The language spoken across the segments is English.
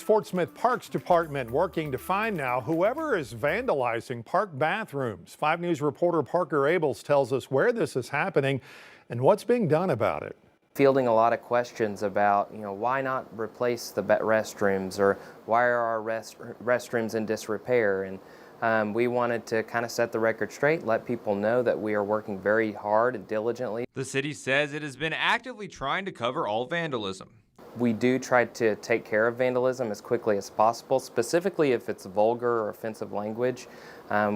Fort Smith Parks Department working to find now whoever is vandalizing park bathrooms. 5 News reporter Parker Abels tells us where this is happening and what's being done about it. Fielding a lot of questions about, why not replace the restrooms, or why are our restrooms in disrepair? And we wanted to kind of set the record straight, let people know that we are working very hard and diligently. The city says it has been actively trying to cover all vandalism. We do try to take care of vandalism as quickly as possible, specifically if it's vulgar or offensive language.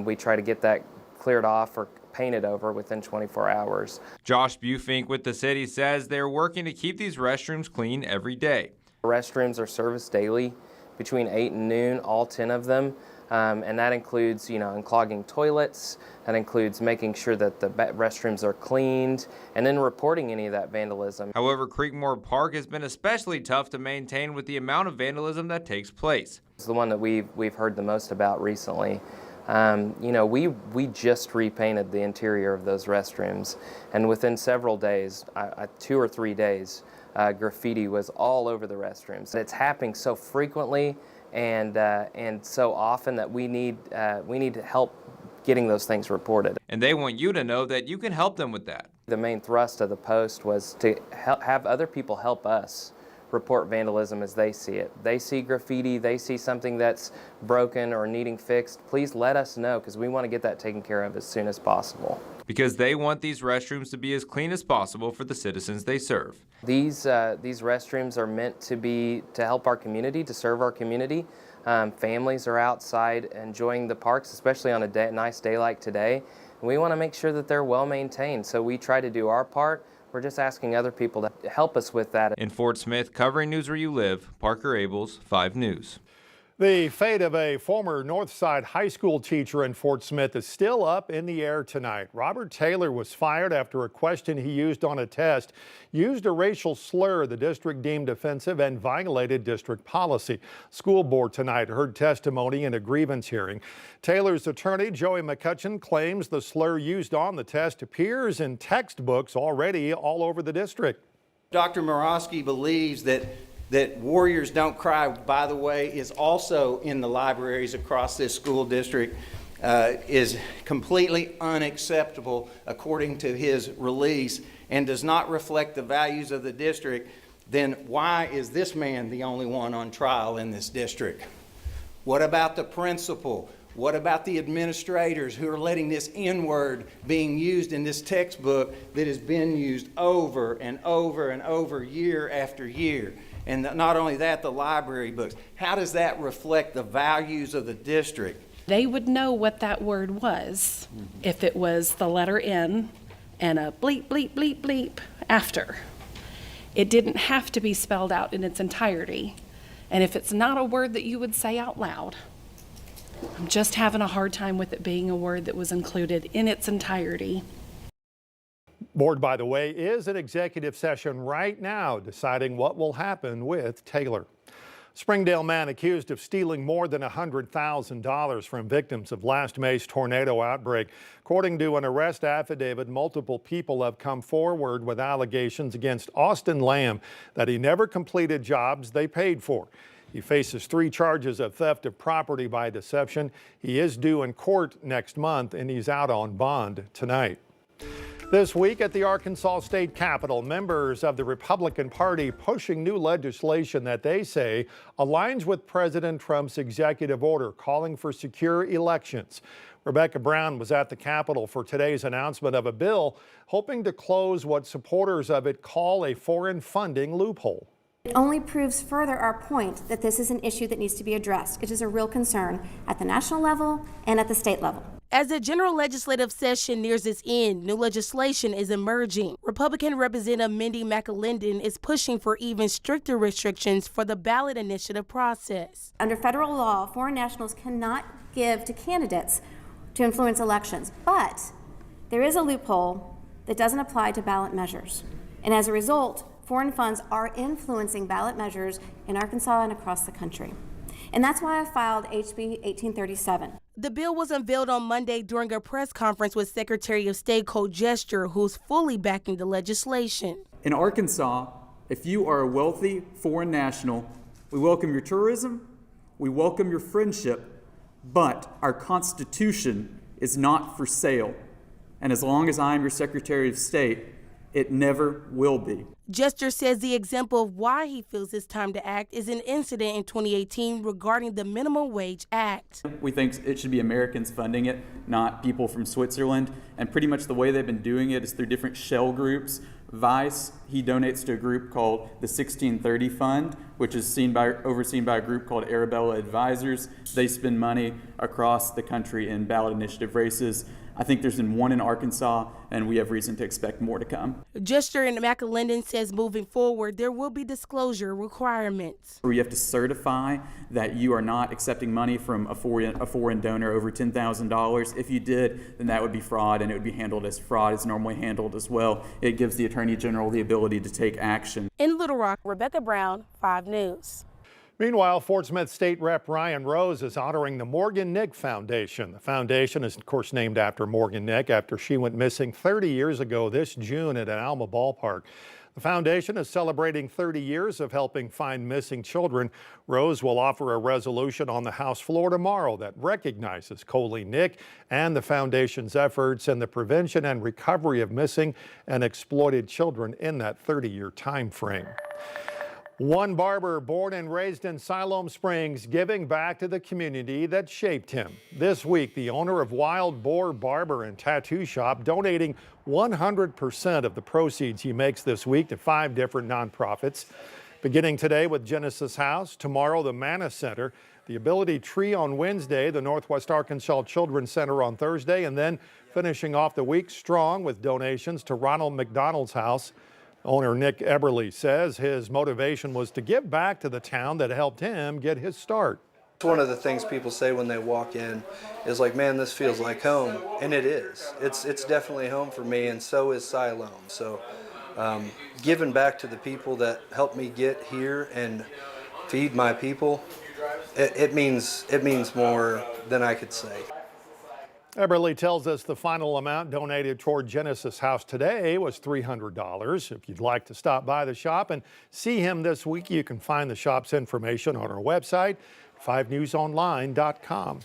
We try to get that cleared off or painted over within 24 hours. Josh Bufink with the city says they're working to keep these restrooms clean every day. Restrooms are serviced daily between 8 and noon, all 10 of them. And that includes, unclogging toilets. That includes making sure that the restrooms are cleaned and then reporting any of that vandalism. However, Creekmore Park has been especially tough to maintain with the amount of vandalism that takes place. It's the one that we've heard the most about recently. We just repainted the interior of those restrooms, and within several days, 2 or 3 days, graffiti was all over the restrooms. It's happening so frequently and so often that we need help getting those things reported. And they want you to know that you can help them with that. The main thrust of the post was to have other people help us report vandalism as they see it. They see graffiti, they see something that's broken or needing fixed. Please let us know, because we want to get that taken care of as soon as possible. Because they want these restrooms to be as clean as possible for the citizens they serve. These restrooms are meant to help our community, to serve our community. Families are outside enjoying the parks, especially on a nice day like today. And we want to make sure that they're well maintained, so we try to do our part. We're just asking other people to help us with that. In Fort Smith, covering news where you live, Parker Abels, 5 News. The fate of a former Northside High School teacher in Fort Smith is still up in the air tonight. Robert Taylor was fired after a question he used on a test used a racial slur the district deemed offensive and violated district policy. School board tonight heard testimony in a grievance hearing. Taylor's attorney, Joey McCutcheon, claims the slur used on the test appears in textbooks already all over the district. Dr. Murawski believes that Warriors Don't Cry, by the way, is also in the libraries across this school district, is completely unacceptable according to his release and does not reflect the values of the district. Then why is this man the only one on trial in this district? What about the principal? What about the administrators who are letting this N-word being used in this textbook that has been used over and over and over year after year? And not only that, the library books. How does that reflect the values of the district? They would know what that word was if it was the letter N and a bleep, bleep, bleep, bleep after. It didn't have to be spelled out in its entirety. And if it's not a word that you would say out loud, I'm just having a hard time with it being a word that was included in its entirety. Board, by the way, is in executive session right now deciding what will happen with Taylor. Springdale man accused of stealing more than $100,000 from victims of last May's tornado outbreak. According to an arrest affidavit, multiple people have come forward with allegations against Austin Lamb that he never completed jobs they paid for. He faces 3 charges of theft of property by deception. He is due in court next month, and he's out on bond tonight. This week at the Arkansas State Capitol, members of the Republican Party pushing new legislation that they say aligns with President Trump's executive order calling for secure elections. Rebecca Brown was at the Capitol for today's announcement of a bill hoping to close what supporters of it call a foreign funding loophole. It only proves further our point that this is an issue that needs to be addressed. It is a real concern at the national level and at the state level. As the general legislative session nears its end, new legislation is emerging. Republican Representative Mindy McAlinden is pushing for even stricter restrictions for the ballot initiative process. Under federal law, foreign nationals cannot give to candidates to influence elections, but there is a loophole that doesn't apply to ballot measures. And as a result, foreign funds are influencing ballot measures in Arkansas and across the country. And that's why I filed HB 1837. The bill was unveiled on Monday during a press conference with Secretary of State Cole Jester, who's fully backing the legislation. In Arkansas, if you are a wealthy foreign national We welcome your tourism, we welcome your friendship, but our Constitution is not for sale. And as long as I am your Secretary of State, it never will be. Jester says the example of why he feels it's time to act is an incident in 2018 regarding the Minimum Wage Act. We think it should be Americans funding it, not people from Switzerland. And pretty much the way they've been doing it is through different shell groups. Vice, he donates to a group called the 1630 Fund, which is overseen by a group called Arabella Advisors. They spend money across the country in ballot initiative races. I think there's been one in Arkansas, and we have reason to expect more to come. Jester and McAlinden says moving forward, there will be disclosure requirements. You have to certify that you are not accepting money from a foreign donor over $10,000. If you did, then that would be fraud, and it would be handled as fraud is normally handled as well. It gives the Attorney General the ability to take action. In Little Rock, Rebecca Brown, 5 News. Meanwhile, Fort Smith State Rep Ryan Rose is honoring the Morgan Nick Foundation. The foundation is, of course, named after Morgan Nick after she went missing 30 years ago this June at an Alma ballpark. The foundation is celebrating 30 years of helping find missing children. Rose will offer a resolution on the House floor tomorrow that recognizes Colleen Nick and the foundation's efforts in the prevention and recovery of missing and exploited children in that 30-year time frame. One barber born and raised in Siloam Springs giving back to the community that shaped him. This week, the owner of Wild Boar Barber and Tattoo Shop donating 100% of the proceeds he makes this week to 5 different nonprofits. Beginning today with Genesis House, tomorrow the Manna Center, the Ability Tree on Wednesday, the Northwest Arkansas Children's Center on Thursday, and then finishing off the week strong with donations to Ronald McDonald's House. Owner Nick Eberly says his motivation was to give back to the town that helped him get his start. One of the things people say when they walk in is like, man, this feels like home. And it is. It's definitely home for me, and so is Siloam. So giving back to the people that helped me get here and feed my people, it means more than I could say. Eberly tells us the final amount donated toward Genesis House today was $300. If you'd like to stop by the shop and see him this week, you can find the shop's information on our website, 5newsonline.com.